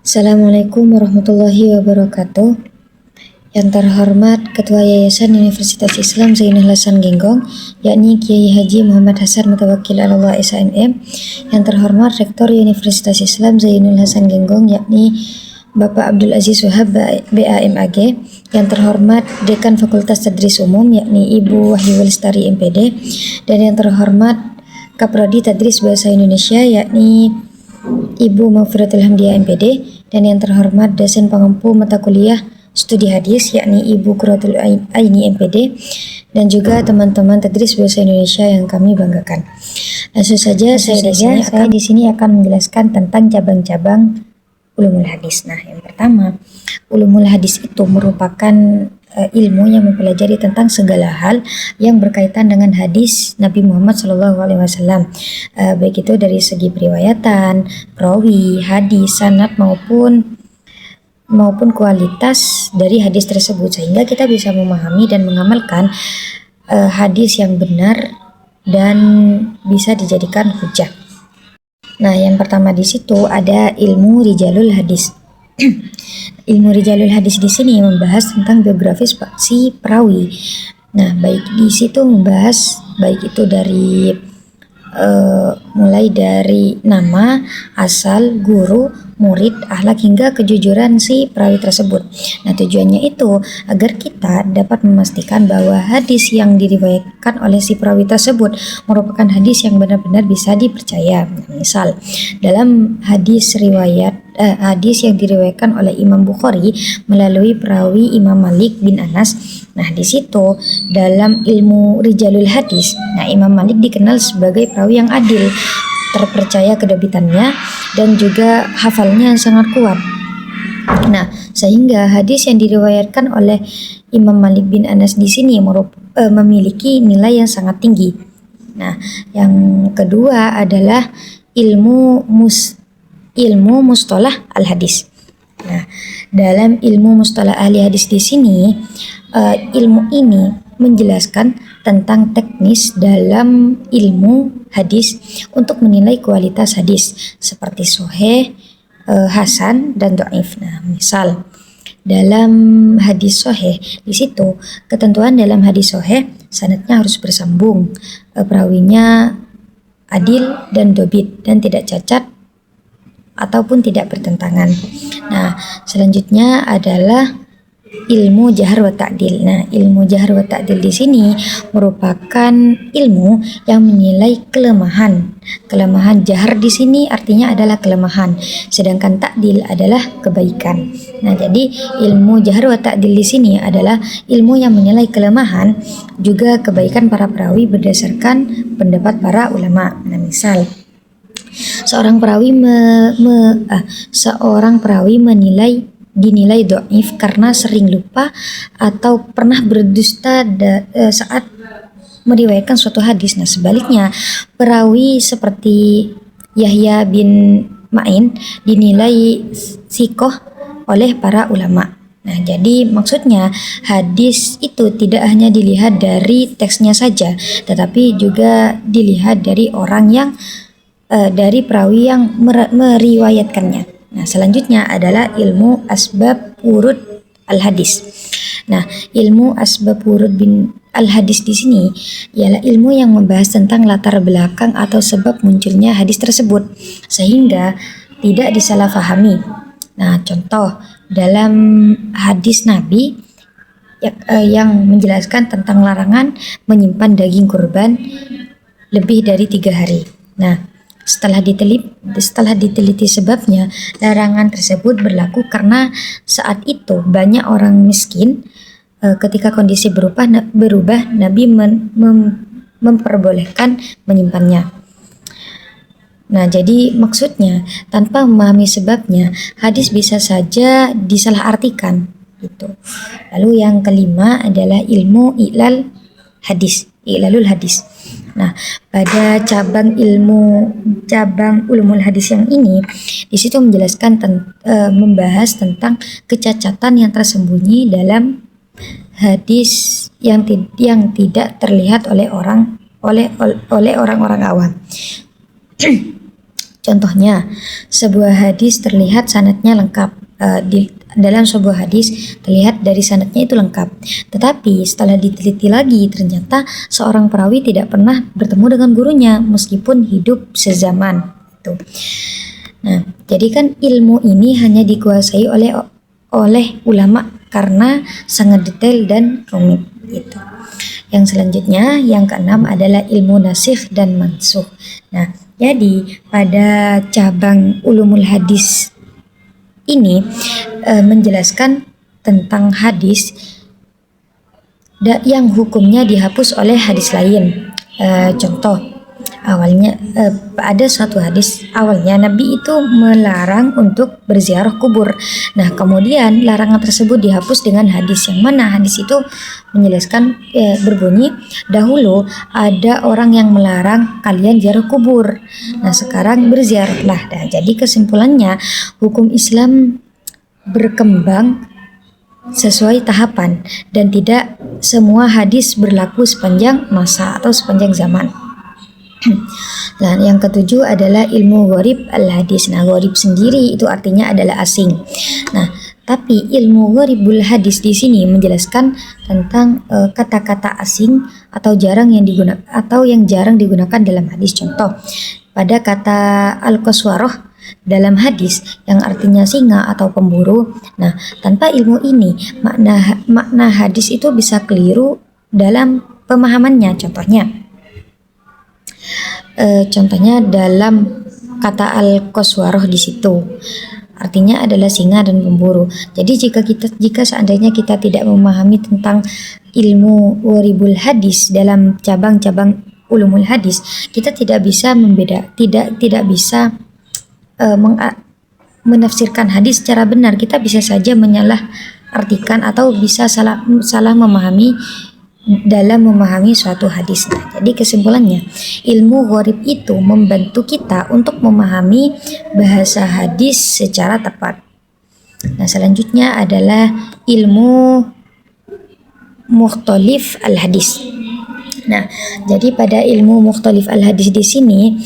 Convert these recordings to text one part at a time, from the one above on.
Assalamualaikum warahmatullahi wabarakatuh. Yang terhormat Ketua Yayasan Universitas Islam Zainul Hasan Genggong, yakni Kiai Haji Muhammad Hasan Mutawakkil Allah SHMM. Yang terhormat Rektor Universitas Islam Zainul Hasan Genggong, yakni Bapak Abdul Aziz Wahab BAMAG. Yang terhormat Dekan Fakultas Tadris Umum, yakni Ibu Wahyu Lestari MPD. Dan yang terhormat Kaprodi Tadris Bahasa Indonesia, yakni Ibu Maufiratul Hamdiah MPD. Dan yang terhormat dosen pengampu mata kuliah studi hadis, yakni Ibu Qurratul Aini MPD, dan juga teman-teman Tadris Bahasa Indonesia yang kami banggakan. Langsung saja saya di sini akan menjelaskan tentang cabang-cabang ulumul hadis. Nah, yang pertama, ulumul hadis itu merupakan ilmu yang mempelajari tentang segala hal yang berkaitan dengan hadis Nabi Muhammad SAW, baik itu dari segi periwayatan, perawi, hadis, sanad maupun kualitas dari hadis tersebut, sehingga kita bisa memahami dan mengamalkan hadis yang benar dan bisa dijadikan hujah. Nah, yang pertama di situ ada ilmu rijalul hadis. Ilmu rijalul hadis di sini membahas tentang biografis si perawi. Nah, baik di situ membahas baik itu dari mulai dari nama, asal, guru, murid, akhlak hingga kejujuran si perawi tersebut. Nah, tujuannya itu agar kita dapat memastikan bahwa hadis yang diriwayatkan oleh si perawi tersebut merupakan hadis yang benar-benar bisa dipercaya. Misal, dalam hadis yang diriwayatkan oleh Imam Bukhari melalui perawi Imam Malik bin Anas. Nah, di situ dalam ilmu rijalul hadis, Imam Malik dikenal sebagai perawi yang adil, terpercaya kedebitannya dan juga hafalnya yang sangat kuat. Nah, sehingga hadis yang diriwayatkan oleh Imam Malik bin Anas di sini memiliki nilai yang sangat tinggi. Nah, yang kedua adalah ilmu mustalah al-hadis. Nah, dalam ilmu mustalah ahli hadis di sini, ilmu ini menjelaskan tentang teknis dalam ilmu hadis untuk menilai kualitas hadis seperti sahih, hasan, dan dhaif. Nah, misal dalam hadis sahih, di situ ketentuan dalam hadis sahih sanadnya harus bersambung, perawinya adil dan dobit dan tidak cacat ataupun tidak bertentangan. Nah, selanjutnya adalah ilmu jahar wa ta'dil. Nah, ilmu jahar wa ta'dil di sini merupakan ilmu yang menilai kelemahan. Kelemahan jahar di sini artinya adalah kelemahan, sedangkan ta'dil adalah kebaikan. Nah, jadi ilmu jahar wa ta'dil di sini adalah ilmu yang menilai kelemahan juga kebaikan para perawi berdasarkan pendapat para ulama. Nah, misal seorang perawi dinilai dhaif karena sering lupa atau pernah berdusta saat meriwayatkan suatu hadis. Nah, sebaliknya perawi seperti Yahya bin Ma'in dinilai thiqah oleh para ulama. Nah, jadi maksudnya hadis itu tidak hanya dilihat dari teksnya saja, tetapi juga dilihat dari orang yang dari perawi yang meriwayatkannya. Nah, selanjutnya adalah ilmu asbab wurud al-hadis. Nah, ilmu asbab wurud bin al-hadis di sini ialah ilmu yang membahas tentang latar belakang atau sebab munculnya hadis tersebut sehingga tidak disalahfahami. Nah, contoh dalam hadis Nabi yang menjelaskan tentang larangan menyimpan daging kurban lebih dari 3 hari. Nah, setelah diteliti sebabnya, larangan tersebut berlaku karena saat itu banyak orang miskin. Ketika kondisi berubah, Nabi memperbolehkan menyimpannya. Nah, jadi maksudnya tanpa memahami sebabnya, hadis bisa saja disalahartikan gitu. Lalu yang kelima adalah ilmu ilalul hadis. Nah, pada cabang ulumul hadis yang ini, di situ menjelaskan membahas tentang kecacatan yang tersembunyi dalam hadis yang tidak terlihat oleh orang-orang awam. Contohnya, sebuah hadis terlihat sanadnya lengkap. Dalam sebuah hadis terlihat dari sanadnya itu lengkap. Tetapi setelah diteliti lagi, ternyata seorang perawi tidak pernah bertemu dengan gurunya meskipun hidup sezaman. Tuh. Nah, jadi kan ilmu ini hanya dikuasai oleh ulama karena sangat detail dan rumit gitu. Yang selanjutnya, yang keenam adalah ilmu nasikh dan mansukh. Nah, jadi pada cabang ulumul hadis ini menjelaskan tentang hadis yang hukumnya dihapus oleh hadis lain. Contoh, awalnya ada suatu hadis awalnya Nabi itu melarang untuk berziarah kubur. Nah, kemudian larangan tersebut dihapus dengan hadis yang mana hadis itu menjelaskan berbunyi, dahulu ada orang yang melarang kalian ziarah kubur. Nah, sekarang berziarahlah. Nah, jadi kesimpulannya hukum Islam berkembang sesuai tahapan dan tidak semua hadis berlaku sepanjang masa atau sepanjang zaman. Dan yang ketujuh adalah ilmu gharib al-hadis. Nah, gharib sendiri itu artinya adalah asing. Nah, tapi ilmu gharibul hadis di sini menjelaskan tentang kata-kata asing atau yang jarang digunakan dalam hadis. Contoh, pada kata al-qaswarah dalam hadis yang artinya singa atau pemburu. Nah, tanpa ilmu ini makna hadis itu bisa keliru dalam pemahamannya. Contohnya dalam kata al-qaswarah di situ artinya adalah singa dan pemburu. Jadi jika seandainya kita tidak memahami tentang ilmu gharibul hadis dalam cabang-cabang ulumul hadis, kita tidak bisa tidak bisa menafsirkan hadis secara benar. Kita bisa saja menyalah artikan atau bisa salah memahami dalam memahami suatu hadis. Nah, jadi kesimpulannya, ilmu gharib itu membantu kita untuk memahami bahasa hadis secara tepat. Nah, selanjutnya adalah ilmu mukhtalif al-hadis. Nah, jadi pada ilmu mukhtalif al-hadis di sini,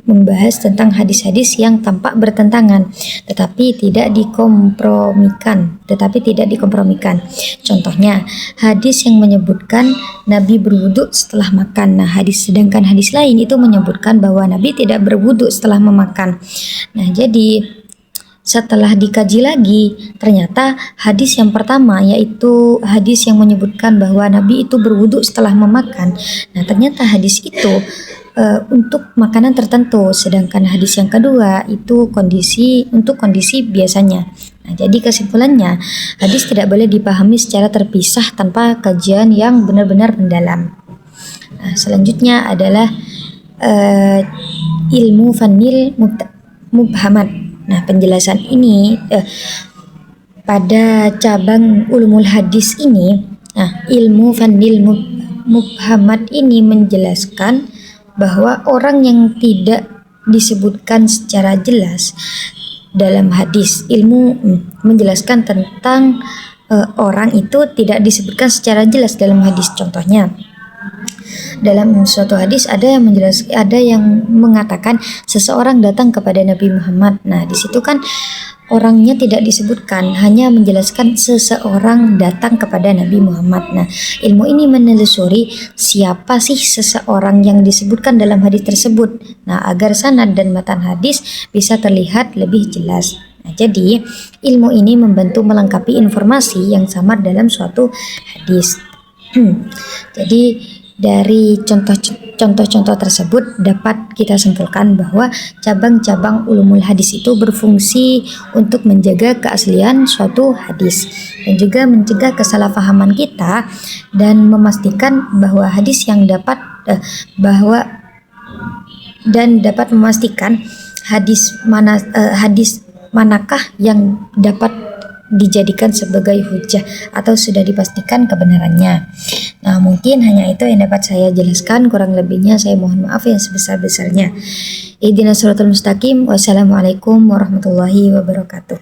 membahas tentang hadis-hadis yang tampak bertentangan, tetapi tidak dikompromikan. Contohnya, hadis yang menyebutkan Nabi berwudu setelah makan. Nah, sedangkan hadis lain itu menyebutkan bahwa Nabi tidak berwudu setelah memakan. Nah, jadi setelah dikaji lagi, ternyata hadis yang pertama yaitu hadis yang menyebutkan bahwa Nabi itu berwudu setelah memakan. Nah, ternyata hadis itu untuk makanan tertentu, sedangkan hadis yang kedua itu untuk kondisi biasanya. Nah, jadi kesimpulannya, hadis tidak boleh dipahami secara terpisah tanpa kajian yang benar-benar mendalam. Nah, selanjutnya adalah ilmu fanil mubhamat. Nah, penjelasan ini pada cabang ulumul hadis ini, ilmu fanil mubhamat ini menjelaskan bahwa orang yang tidak disebutkan secara jelas dalam hadis, menjelaskan tentang orang itu tidak disebutkan secara jelas dalam hadis. Contohnya, dalam suatu hadis ada yang mengatakan seseorang datang kepada Nabi Muhammad. Nah, di situ kan orangnya tidak disebutkan, hanya menjelaskan seseorang datang kepada Nabi Muhammad. Nah, ilmu ini menelusuri siapa sih seseorang yang disebutkan dalam hadis tersebut. Nah, agar sanad dan matan hadis bisa terlihat lebih jelas. Nah, jadi ilmu ini membantu melengkapi informasi yang samar dalam suatu hadis. Jadi dari contoh-contoh tersebut dapat kita simpulkan bahwa cabang-cabang ulumul hadis itu berfungsi untuk menjaga keaslian suatu hadis dan juga mencegah kesalahpahaman kita dan memastikan bahwa dapat memastikan hadis manakah yang dapat dijadikan sebagai hujjah atau sudah dipastikan kebenarannya. Nah, mungkin hanya itu yang dapat saya jelaskan, kurang lebihnya saya mohon maaf yang sebesar-besarnya. Ihdinas siratal mustaqim. Wassalamualaikum warahmatullahi wabarakatuh.